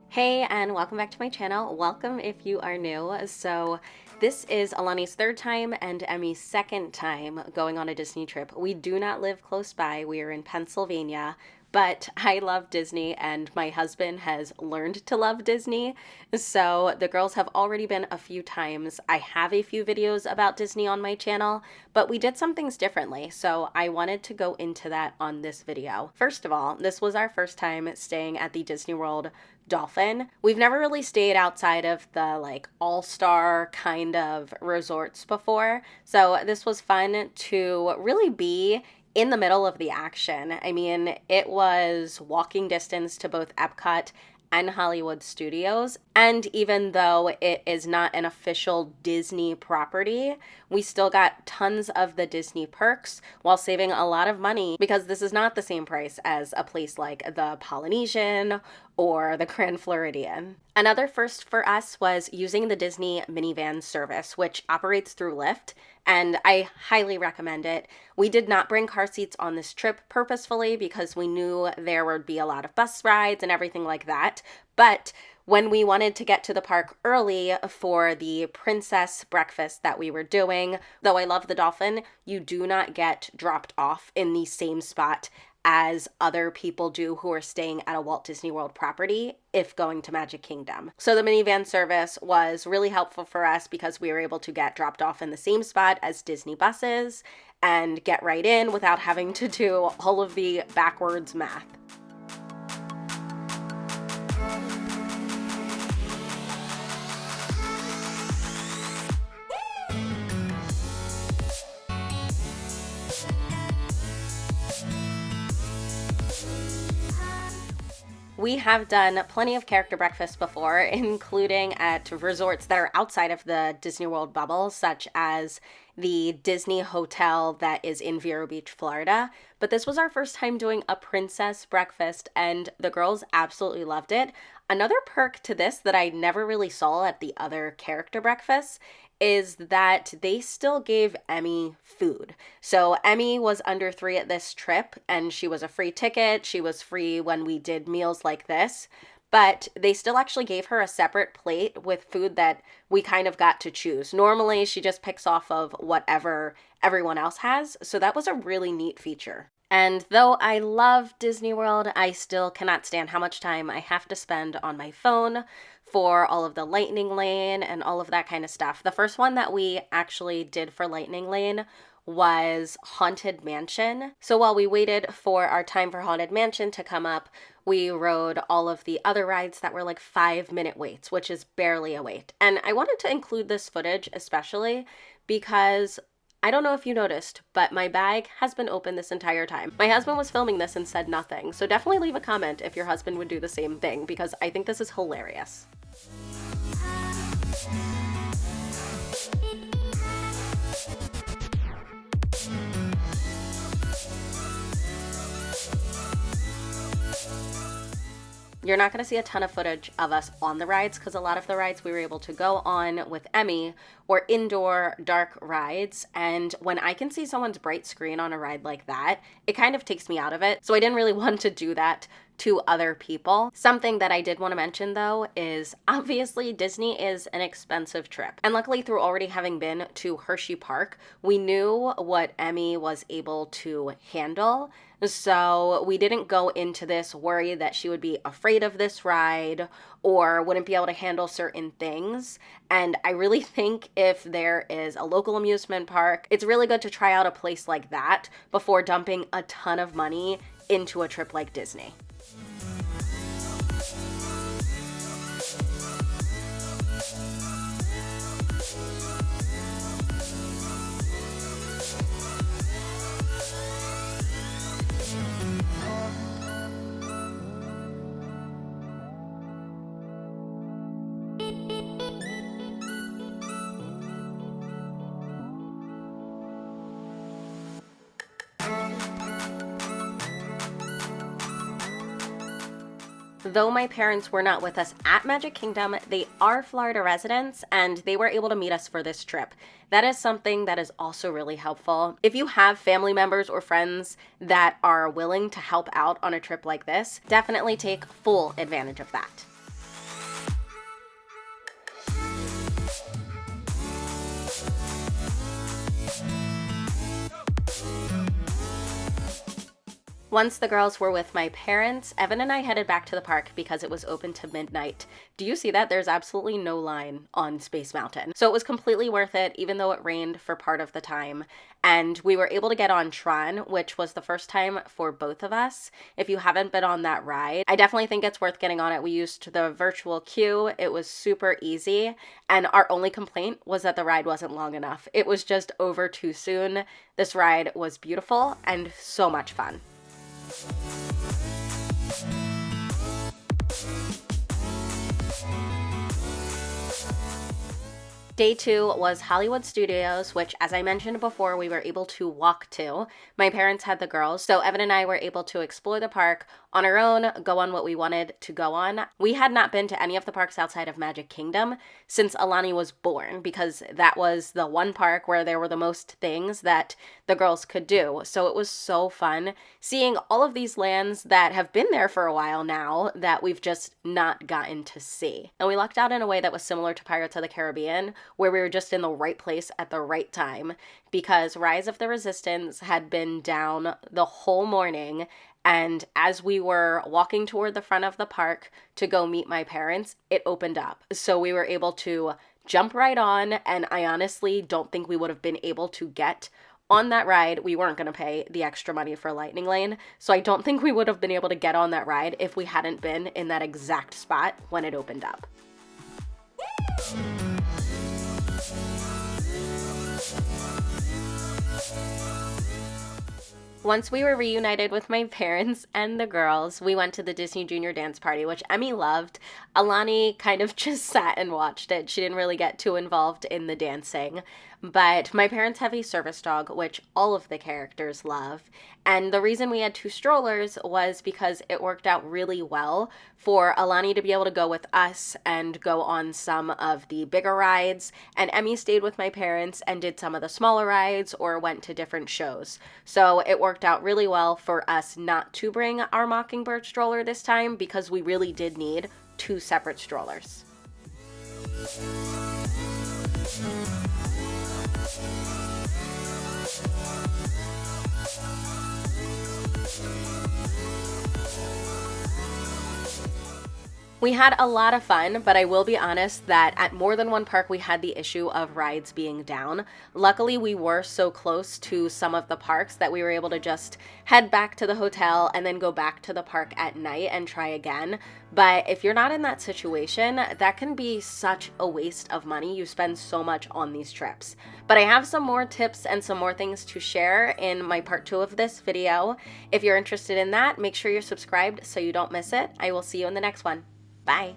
Hey, and welcome back to my channel. Welcome if you are new. So this is Alani's third time and Emmy's second time going on a Disney trip. We do not live close by. We are in Pennsylvania, but I love Disney and my husband has learned to love Disney. So the girls have already been a few times. I have a few videos about Disney on my channel, but we did some things differently. So I wanted to go into that on this video. First of all, this was our first time staying at the Disney World Dolphin. We've never really stayed outside of the like all-star kind of resorts before. So this was fun to really be in the middle of the action. I mean, it was walking distance to both Epcot and Hollywood Studios. And even though it is not an official Disney property, we still got tons of the Disney perks while saving a lot of money because this is not the same price as a place like the Polynesian or the Grand Floridian. Another first for us was using the Disney minivan service, which operates through Lyft, and I highly recommend it. We did not bring car seats on this trip purposefully because we knew there would be a lot of bus rides and everything like that, but when we wanted to get to the park early for the princess breakfast that we were doing, though I love the Dolphin, you do not get dropped off in the same spot as other people do who are staying at a Walt Disney World property if going to Magic Kingdom. So the minivan service was really helpful for us because we were able to get dropped off in the same spot as Disney buses and get right in without having to do all of the backwards math. We have done plenty of character breakfasts before, including at resorts that are outside of the Disney World bubble, such as the Disney Hotel that is in Vero Beach, Florida. But this was our first time doing a princess breakfast, and the girls absolutely loved it. Another perk to this that I never really saw at the other character breakfasts is that they still gave Emmy food. So Emmy was under 3 at this trip and she was a free ticket. She was free when we did meals like this, but they still actually gave her a separate plate with food that we kind of got to choose. Normally she just picks off of whatever everyone else has. So that was a really neat feature. And though I love Disney World, I still cannot stand how much time I have to spend on my phone for all of the Lightning Lane and all of that kind of stuff. The first one that we actually did for Lightning Lane was Haunted Mansion. So while we waited for our time for Haunted Mansion to come up, we rode all of the other rides that were like 5-minute waits, which is barely a wait. And I wanted to include this footage especially because I don't know if you noticed, but my bag has been open this entire time. My husband was filming this and said nothing, so definitely leave a comment if your husband would do the same thing because I think this is hilarious. You're not going to see a ton of footage of us on the rides because a lot of the rides we were able to go on with Emmy were indoor dark rides. And when I can see someone's bright screen on a ride like that, it kind of takes me out of it. So I didn't really want to do that to other people. Something that I did want to mention though is obviously Disney is an expensive trip. And luckily through already having been to Hershey Park, we knew what Emmy was able to handle. So we didn't go into this worried that she would be afraid of this ride or wouldn't be able to handle certain things. And I really think if there is a local amusement park, it's really good to try out a place like that before dumping a ton of money into a trip like Disney. Though my parents were not with us at Magic Kingdom, they are Florida residents and they were able to meet us for this trip. That is something that is also really helpful. If you have family members or friends that are willing to help out on a trip like this, definitely take full advantage of that. Once the girls were with my parents, Evan and I headed back to the park because it was open to midnight. Do you see that? There's absolutely no line on Space Mountain. So it was completely worth it, even though it rained for part of the time. And we were able to get on Tron, which was the first time for both of us. If you haven't been on that ride, I definitely think it's worth getting on it. We used the virtual queue. It was super easy. And our only complaint was that the ride wasn't long enough. It was just over too soon. This ride was beautiful and so much fun. Day 2 was Hollywood Studios, which, as I mentioned before, we were able to walk to. My parents had the girls, so Evan and I were able to explore the park on our own, go on what we wanted to go on. We had not been to any of the parks outside of Magic Kingdom since Alani was born, because that was the one park where there were the most things that the girls could do. So it was so fun seeing all of these lands that have been there for a while now that we've just not gotten to see. And we lucked out in a way that was similar to Pirates of the Caribbean, where we were just in the right place at the right time, because Rise of the Resistance had been down the whole morning, and as we were walking toward the front of the park to go meet my parents, it opened up. So we were able to jump right on, and I honestly don't think we would have been able to get on that ride. We weren't going to pay the extra money for Lightning Lane, so I don't think we would have been able to get on that ride if we hadn't been in that exact spot when it opened up. Once we were reunited with my parents and the girls, we went to the Disney Junior Dance Party, which Emmy loved. Alani kind of just sat and watched it. She didn't really get too involved in the dancing. But my parents have a service dog, which all of the characters love. And the reason we had 2 strollers was because it worked out really well for Alani to be able to go with us and go on some of the bigger rides. And Emmy stayed with my parents and did some of the smaller rides or went to different shows. So it worked out really well for us not to bring our Mockingbird stroller this time, because we really did need 2 separate strollers. We had a lot of fun, but I will be honest that at more than one park we had the issue of rides being down. Luckily, we were so close to some of the parks that we were able to just head back to the hotel and then go back to the park at night and try again. But if you're not in that situation, that can be such a waste of money. You spend so much on these trips. But I have some more tips and some more things to share in my part 2 of this video. If you're interested in that, make sure you're subscribed so you don't miss it. I will see you in the next one. Bye.